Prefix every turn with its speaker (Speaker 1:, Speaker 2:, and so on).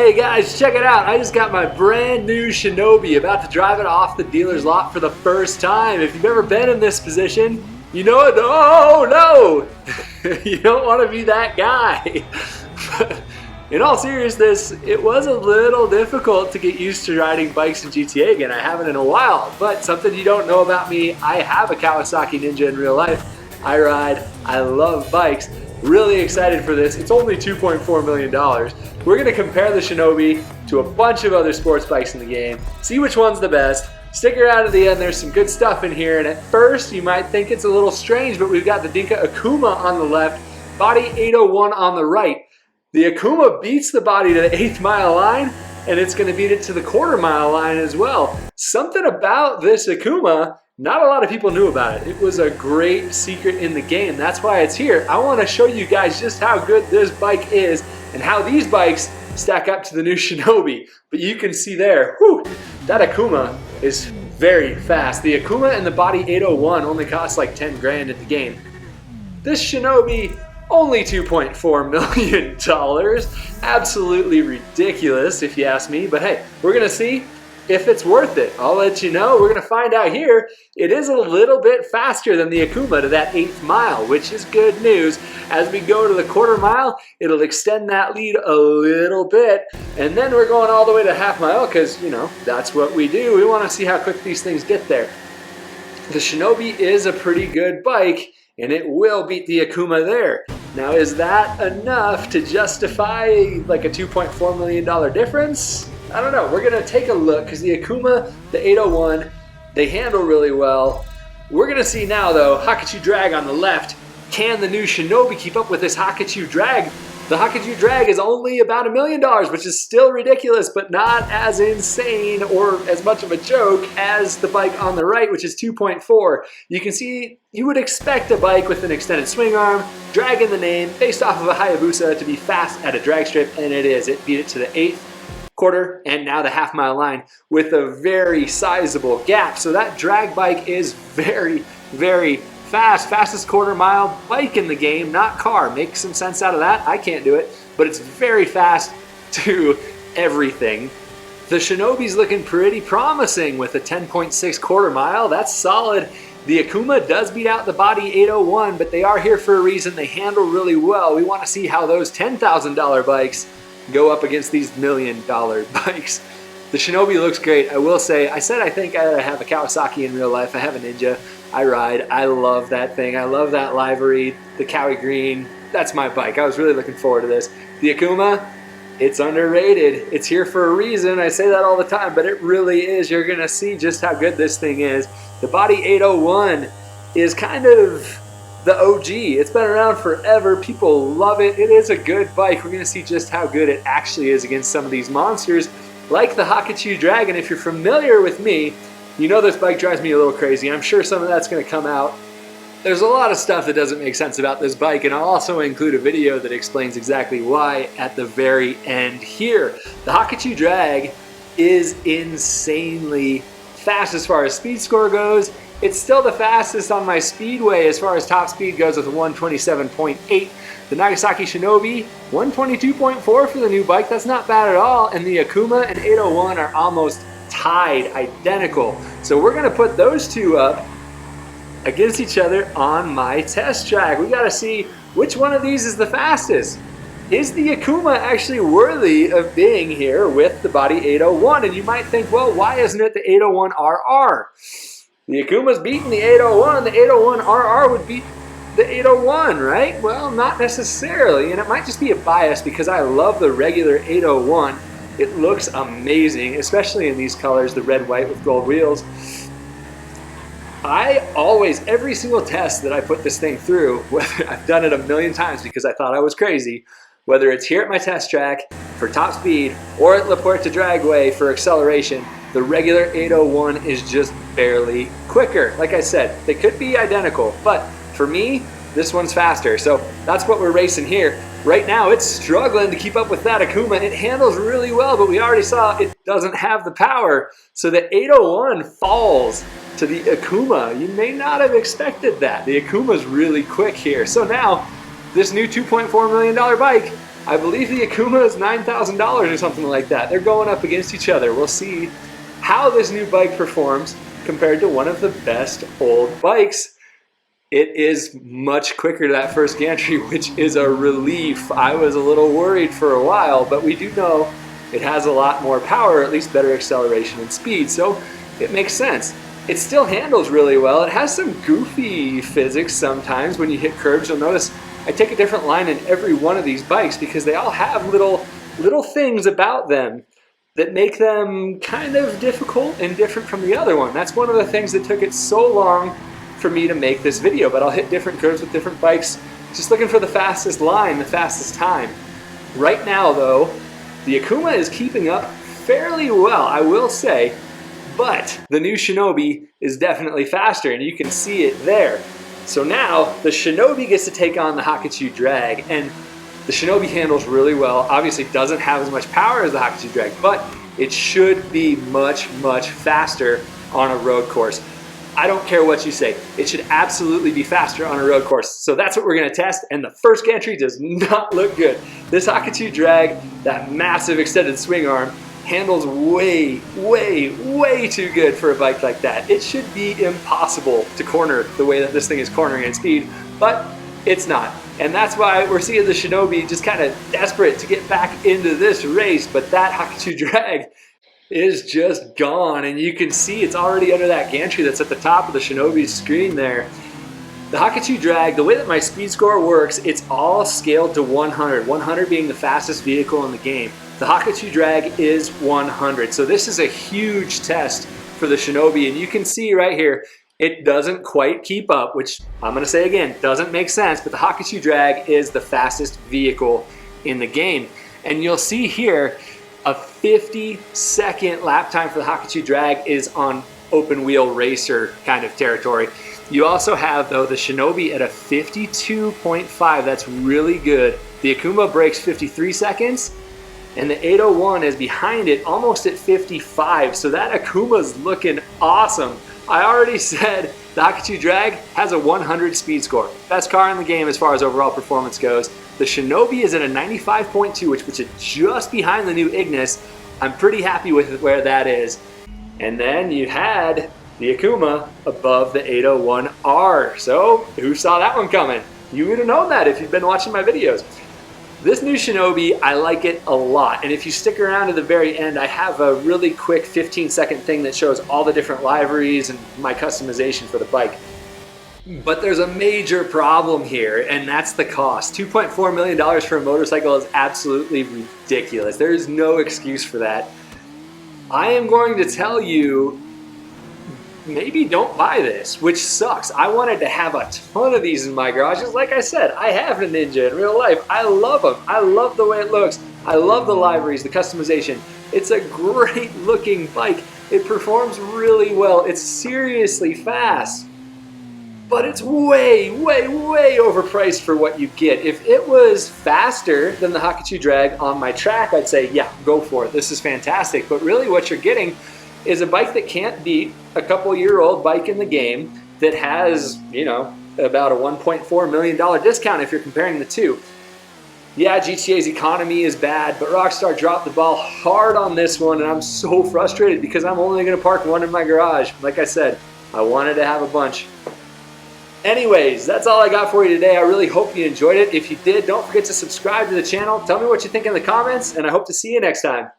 Speaker 1: Hey guys, check it out. I just got my brand new Shinobi, about to drive it off the dealer's lot for the first time. If you've ever been in this position, you know it. Oh no! You don't want to be that guy. In all seriousness, it was a little difficult to get used to riding bikes in GTA again. I haven't in a while, but something you don't know about me, I have a Kawasaki Ninja in real life. I ride, I love bikes. Really excited for this. It's only $2.4 million. We're gonna compare the Shinobi to a bunch of other sports bikes in the game, see which one's the best. Stick around to the end, there's some good stuff in here, and at first you might think it's a little strange, but we've got the Dinka Akuma on the left, Bati 801 on the right. The Akuma beats the Bati to the 8th mile line, and it's gonna beat it to the 1/4 mile line as well. Something about this Akuma, not a lot of people knew about it. It was a great secret in the game. That's why it's here. I want to show you guys just how good this bike is and how these bikes stack up to the new Shinobi. But you can see there, whew, that Akuma is very fast. The Akuma and the Bati 801 only cost like 10 grand in the game. This Shinobi, only $2.4 million. Absolutely ridiculous if you ask me. But hey, we're gonna see if it's worth it. I'll let you know. We're gonna find out here. It is a little bit faster than the Akuma to that 8th mile, which is good news. As we go to the 1/4 mile, it'll extend that lead a little bit. And then we're going all the way to 1/2 mile because, you know, that's what we do. We wanna see how quick these things get there. The Shinobi is a pretty good bike and it will beat the Akuma there. Now, is that enough to justify like a $2.4 million difference? I don't know. We're gonna take a look because the Akuma, the 801, they handle really well. We're gonna see now though, Hakuchou Drag on the left. Can the new Shinobi keep up with this Hakuchou Drag? The Hakuchou Drag is only about $1 million, which is still ridiculous, but not as insane or as much of a joke as the bike on the right, which is 2.4. You can see, you would expect a bike with an extended swing arm, drag in the name, based off of a Hayabusa to be fast at a drag strip, and it is. It beat it to the 8th, 1/4, and now the 1/2 mile line with a very sizable gap. So that drag bike is very, very fast. Fastest 1/4 mile bike in the game, not car. Make some sense out of that. I can't do it, but it's very fast to everything. The Shinobi's looking pretty promising with a 10.6 1/4 mile. That's solid. The Akuma does beat out the Bati 801, but they are here for a reason. They handle really well. We want to see how those $10,000 bikes go up against these $1 million bikes. The Shinobi looks great. I will say, I said I think I have a Kawasaki in real life. I have a Ninja. I ride. I love that thing. I love that livery, the Kawi green. That's my bike. I was really looking forward to this. The Akuma, it's underrated. It's here for a reason. I say that all the time, but it really is. You're gonna see just how good this thing is. The Bati 801 is kind of the OG. It's been around forever. People love it. It is a good bike. We're gonna see just how good it actually is against some of these monsters like the Hakuchou Drag. And if you're familiar with me, you know this bike drives me a little crazy. I'm sure some of that's gonna come out. There's a lot of stuff that doesn't make sense about this bike, and I'll also include a video that explains exactly why at the very end here. The Hakuchou Drag is insanely fast as far as speed score goes. It's still the fastest on my Speedway as far as top speed goes with a 127.8. The Nagasaki Shinobi, 122.4 for the new bike. That's not bad at all. And the Akuma and 801 are almost tied, identical. So we're gonna put those two up against each other on my test track. We gotta see which one of these is the fastest. Is the Akuma actually worthy of being here with the Bati 801? And you might think, well, why isn't it the 801 RR? The Akuma's beating the 801, the 801 RR would beat the 801, right? Well, not necessarily, and it might just be a bias because I love the regular 801. It looks amazing, especially in these colors, the red, white with gold wheels. I always, every single test that I put this thing through, whether I've done it a million times because I thought I was crazy, whether it's here at my test track for top speed or at La Puerta Dragway for acceleration, the regular 801 is just barely quicker. Like I said, they could be identical, but for me, this one's faster. So that's what we're racing here. Right now, it's struggling to keep up with that Akuma. It handles really well, but we already saw it doesn't have the power. So the 801 falls to the Akuma. You may not have expected that. The Akuma's really quick here. So now, this new $2.4 million bike I believe the Akuma is $9,000 or something like that. They're going up against each other. We'll see how this new bike performs compared to one of the best old bikes. It is much quicker to that first gantry, which is a relief. I was a little worried for a while, but we do know it has a lot more power, at least better acceleration and speed, so it makes sense. It still handles really well. It has some goofy physics sometimes when you hit curves. You'll notice I take a different line in every one of these bikes because they all have little things about them that make them kind of difficult and different from the other one. That's one of the things that took it so long for me to make this video, but I'll hit different curves with different bikes, just looking for the fastest line, the fastest time. Right now though, the Akuma is keeping up fairly well, I will say, but the new Shinobi is definitely faster, and you can see it there. So now the Shinobi gets to take on the Hakuchou Drag, and the Shinobi handles really well. Obviously doesn't have as much power as the Hakuchou Drag, but it should be much, much faster on a road course. I don't care what you say. It should absolutely be faster on a road course. So that's what we're gonna test, and the first gantry does not look good. This Hakuchou Drag, that massive extended swing arm, handles way, way, way too good for a bike like that. It should be impossible to corner the way that this thing is cornering in speed, but it's not. And that's why we're seeing the Shinobi just kind of desperate to get back into this race, but that Hakuchou Drag is just gone, and you can see it's already under that gantry that's at the top of the Shinobi's screen there. The Hakuchou Drag, the way that my speed score works, it's all scaled to 100, 100 being the fastest vehicle in the game. The Hakuchou Drag is 100, so this is a huge test for the Shinobi, and you can see right here, it doesn't quite keep up, which I'm gonna say again, doesn't make sense, but the Hakuchou Drag is the fastest vehicle in the game. And you'll see here, a 50-second lap time for the Hakuchou Drag is on open wheel racer kind of territory. You also have though the Shinobi at a 52.5, that's really good. The Akuma breaks 53 seconds, and the 801 is behind it almost at 55, so that Akuma's looking awesome. I already said the Hakuchou Drag has a 100 speed score. Best car in the game as far as overall performance goes. The Shinobi is at a 95.2, which puts it just behind the new Ignis. I'm pretty happy with where that is. And then you had the Akuma above the 801R. So who saw that one coming? You would have known that if you've been watching my videos. This new Shinobi, I like it a lot, and if you stick around to the very end, I have a really quick 15-second thing that shows all the different liveries and my customization for the bike. But there's a major problem here, and that's the cost. $2.4 million for a motorcycle is absolutely ridiculous. There is no excuse for that. I am going to tell you, maybe don't buy this, which sucks. I wanted to have a ton of these in my garages. Like I said, I have a Ninja in real life. I love them. I love the way it looks. I love the liveries, the customization. It's a great looking bike. It performs really well. It's seriously fast, but it's way, way, way overpriced for what you get. If it was faster than the Hakuchou Drag on my track, I'd say, yeah, go for it. This is fantastic. But really what you're getting is a bike that can't beat a couple-year-old bike in the game that has, you know, about a $1.4 million discount if you're comparing the two. Yeah, GTA's economy is bad, but Rockstar dropped the ball hard on this one, and I'm so frustrated because I'm only going to park one in my garage. Like I said, I wanted to have a bunch. Anyways, that's all I got for you today. I really hope you enjoyed it. If you did, don't forget to subscribe to the channel. Tell me what you think in the comments, and I hope to see you next time.